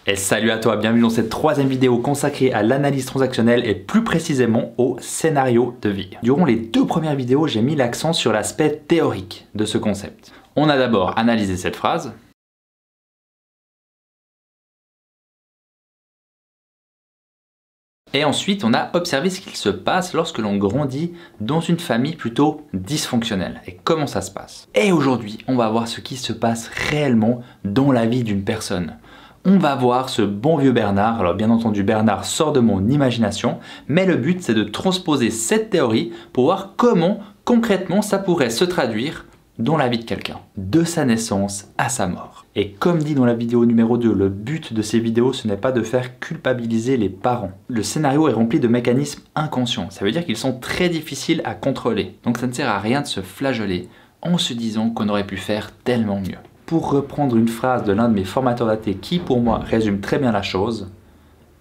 Et salut à toi, bienvenue dans cette troisième vidéo consacrée à l'analyse transactionnelle et plus précisément au scénario de vie. Durant les deux premières vidéos, j'ai mis l'accent sur l'aspect théorique de ce concept. On a d'abord analysé cette phrase. Et ensuite, on a observé ce qu'il se passe lorsque l'on grandit dans une famille plutôt dysfonctionnelle et comment ça se passe. Et aujourd'hui, on va voir ce qui se passe réellement dans la vie d'une personne. On va voir ce bon vieux Bernard. Alors bien entendu, Bernard sort de mon imagination, mais le but c'est de transposer cette théorie pour voir comment concrètement ça pourrait se traduire dans la vie de quelqu'un, de sa naissance à sa mort. Et comme dit dans la vidéo numéro 2, le but de ces vidéos, ce n'est pas de faire culpabiliser les parents. Le scénario est rempli de mécanismes inconscients, ça veut dire qu'ils sont très difficiles à contrôler. Donc ça ne sert à rien de se flageller en se disant qu'on aurait pu faire tellement mieux. Pour reprendre une phrase de l'un de mes formateurs d'AT qui pour moi résume très bien la chose,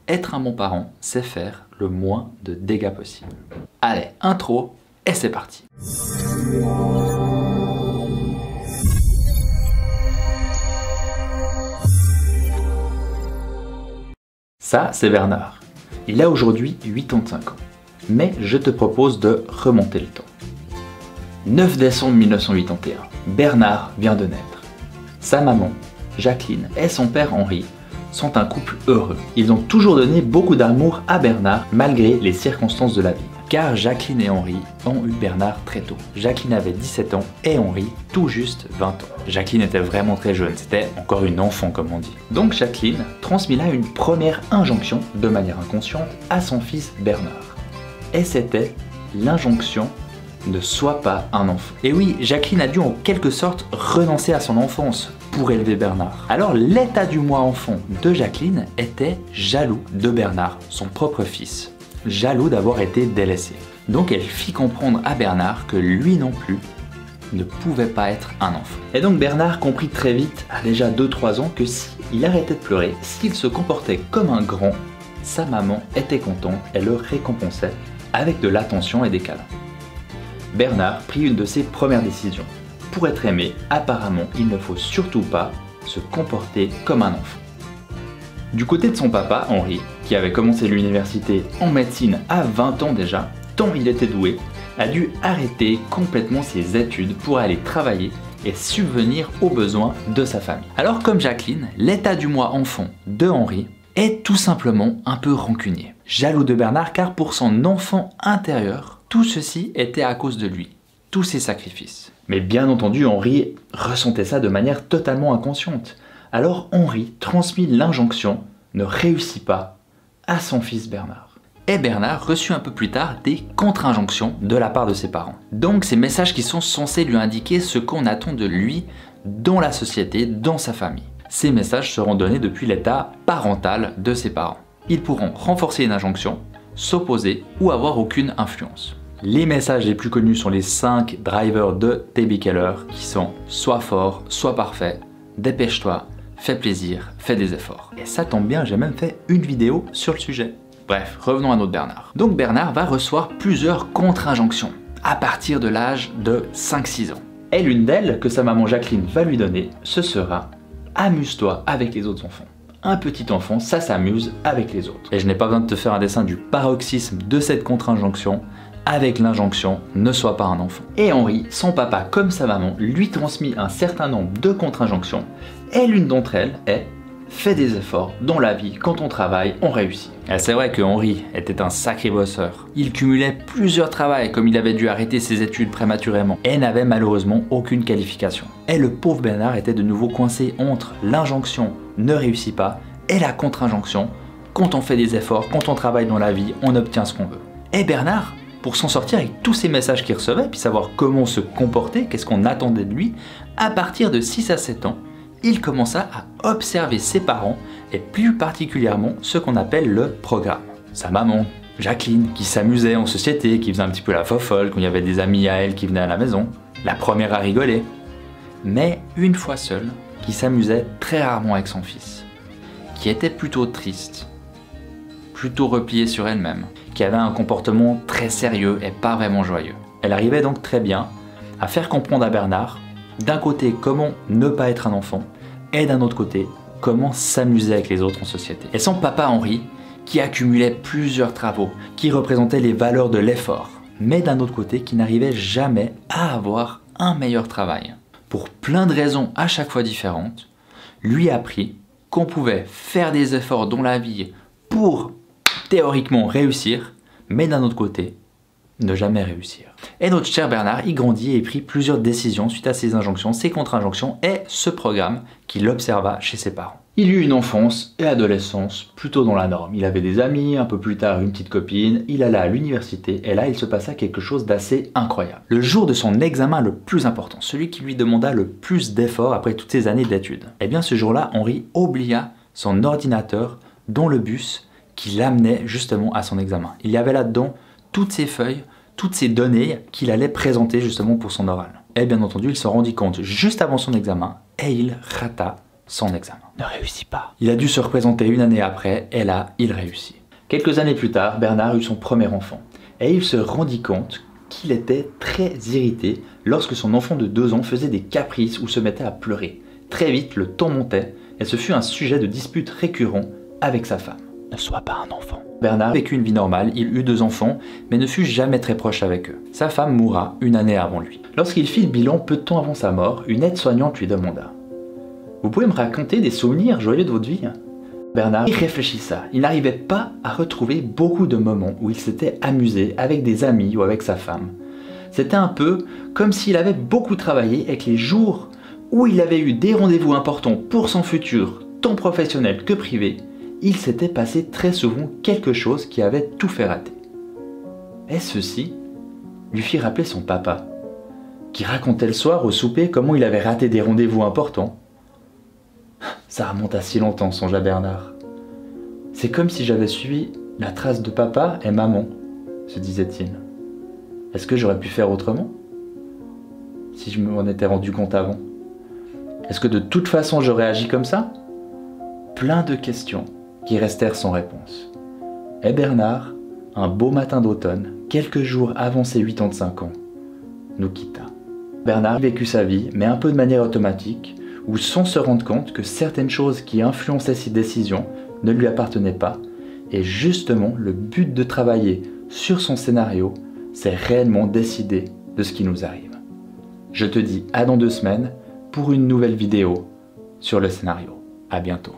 être un bon parent, c'est faire le moins de dégâts possible. Allez, intro, et c'est parti. Ça, c'est Bernard. Il a aujourd'hui 85 ans. Mais je te propose de remonter le temps. 9 décembre 1981, Bernard vient de naître. Sa maman, Jacqueline, et son père Henri sont un couple heureux. Ils ont toujours donné beaucoup d'amour à Bernard malgré les circonstances de la vie. Car Jacqueline et Henri ont eu Bernard très tôt. Jacqueline avait 17 ans et Henri tout juste 20 ans. Jacqueline était vraiment très jeune, c'était encore une enfant comme on dit. Donc Jacqueline transmit là une première injonction de manière inconsciente à son fils Bernard. Et c'était l'injonction ne sois pas un enfant. Et oui, Jacqueline a dû en quelque sorte renoncer à son enfance pour élever Bernard. Alors l'état du moi enfant de Jacqueline était jaloux de Bernard, son propre fils. Jaloux d'avoir été délaissé. Donc elle fit comprendre à Bernard que lui non plus ne pouvait pas être un enfant. Et donc Bernard comprit très vite, à déjà 2-3 ans, que s'il arrêtait de pleurer, s'il se comportait comme un grand, sa maman était contente et le récompensait avec de l'attention et des câlins. Bernard prit une de ses premières décisions. Pour être aimé, apparemment, il ne faut surtout pas se comporter comme un enfant. Du côté de son papa, Henri, qui avait commencé l'université en médecine à 20 ans déjà, tant il était doué, a dû arrêter complètement ses études pour aller travailler et subvenir aux besoins de sa famille. Alors comme Jacqueline, l'état du moi enfant de Henri est tout simplement un peu rancunier. Jaloux de Bernard car pour son enfant intérieur, tout ceci était à cause de lui, tous ses sacrifices. Mais bien entendu, Henri ressentait ça de manière totalement inconsciente. Alors Henri transmit l'injonction « ne réussit pas » à son fils Bernard. Et Bernard reçut un peu plus tard des contre-injonctions de la part de ses parents. Donc ces messages qui sont censés lui indiquer ce qu'on attend de lui dans la société, dans sa famille. Ces messages seront donnés depuis l'état parental de ses parents. Ils pourront renforcer une injonction, s'opposer ou avoir aucune influence. Les messages les plus connus sont les 5 drivers de T.B. Keller qui sont « sois fort, sois parfait, dépêche-toi, fais plaisir, fais des efforts ». Et ça tombe bien, j'ai même fait une vidéo sur le sujet. Bref, revenons à notre Bernard. Donc Bernard va recevoir plusieurs contre-injonctions à partir de l'âge de 5-6 ans. Et l'une d'elles, que sa maman Jacqueline va lui donner, ce sera « amuse-toi avec les autres enfants ». Un petit enfant, ça s'amuse avec les autres. Et je n'ai pas besoin de te faire un dessin du paroxysme de cette contre-injonction avec l'injonction « ne sois pas un enfant ». Et Henri, son papa comme sa maman, lui transmit un certain nombre de contre-injonctions et l'une d'entre elles est « fais des efforts, dans la vie, quand on travaille, on réussit ». Et c'est vrai que Henri était un sacré bosseur. Il cumulait plusieurs travails comme il avait dû arrêter ses études prématurément et n'avait malheureusement aucune qualification. Et le pauvre Bernard était de nouveau coincé entre l'injonction « ne réussit pas » et la contre-injonction « quand on fait des efforts, quand on travaille dans la vie, on obtient ce qu'on veut ». Et Bernard, pour s'en sortir avec tous ces messages qu'il recevait, puis savoir comment se comporter, qu'est-ce qu'on attendait de lui, à partir de 6 à 7 ans, il commença à observer ses parents et plus particulièrement ce qu'on appelle le programme. Sa maman, Jacqueline, qui s'amusait en société, qui faisait un petit peu la fofolle quand il y avait des amis à elle qui venaient à la maison, la première à rigoler, mais une fois seule, qui s'amusait très rarement avec son fils, qui était plutôt triste, plutôt repliée sur elle-même, qui avait un comportement très sérieux et pas vraiment joyeux. Elle arrivait donc très bien à faire comprendre à Bernard, d'un côté comment ne pas être un enfant, et d'un autre côté comment s'amuser avec les autres en société. Et son papa Henri, qui accumulait plusieurs travaux, qui représentaient les valeurs de l'effort, mais d'un autre côté qui n'arrivait jamais à avoir un meilleur travail. Pour plein de raisons à chaque fois différentes, lui a appris qu'on pouvait faire des efforts dans la vie pour théoriquement réussir, mais d'un autre côté, ne jamais réussir. Et notre cher Bernard y grandit et prit plusieurs décisions suite à ses injonctions, ses contre-injonctions et ce programme qu'il observa chez ses parents. Il eut une enfance et adolescence plutôt dans la norme. Il avait des amis, un peu plus tard une petite copine, il alla à l'université et là il se passa quelque chose d'assez incroyable. Le jour de son examen le plus important, celui qui lui demanda le plus d'efforts après toutes ces années d'études, eh bien ce jour-là, Henri oublia son ordinateur dans le bus qui l'amenait justement à son examen. Il y avait là-dedans toutes ses feuilles, toutes ces données qu'il allait présenter justement pour son oral. Et bien entendu, il s'en rendit compte juste avant son examen et il rata son examen. Ne réussit pas. Il a dû se représenter une année après et là, il réussit. Quelques années plus tard, Bernard eut son premier enfant et il se rendit compte qu'il était très irrité lorsque son enfant de 2 ans faisait des caprices ou se mettait à pleurer. Très vite, le ton montait et ce fut un sujet de dispute récurrent avec sa femme. Ne sois pas un enfant. Bernard vécut une vie normale, il eut 2 enfants, mais ne fut jamais très proche avec eux. Sa femme mourra une année avant lui. Lorsqu'il fit le bilan peu de temps avant sa mort, une aide-soignante lui demanda « Vous pouvez me raconter des souvenirs joyeux de votre vie ?» Bernard y réfléchissa. Il n'arrivait pas à retrouver beaucoup de moments où il s'était amusé avec des amis ou avec sa femme. C'était un peu comme s'il avait beaucoup travaillé et que les jours où il avait eu des rendez-vous importants pour son futur, tant professionnel que privé, il s'était passé très souvent quelque chose qui avait tout fait rater. Et ceci lui fit rappeler son papa, qui racontait le soir au souper comment il avait raté des rendez-vous importants. Ça remonte à si longtemps, songea Bernard. C'est comme si j'avais suivi la trace de papa et maman, se disait-il. Est-ce que j'aurais pu faire autrement? Si je m'en étais rendu compte avant. Est-ce que de toute façon j'aurais agi comme ça? Plein de questions qui restèrent sans réponse. Et Bernard, un beau matin d'automne, quelques jours avant ses 85 ans, nous quitta. Bernard vécut sa vie, mais un peu de manière automatique, ou sans se rendre compte que certaines choses qui influençaient ses décisions ne lui appartenaient pas, et justement le but de travailler sur son scénario, c'est réellement décider de ce qui nous arrive. Je te dis à dans 2 semaines pour une nouvelle vidéo sur le scénario. À bientôt.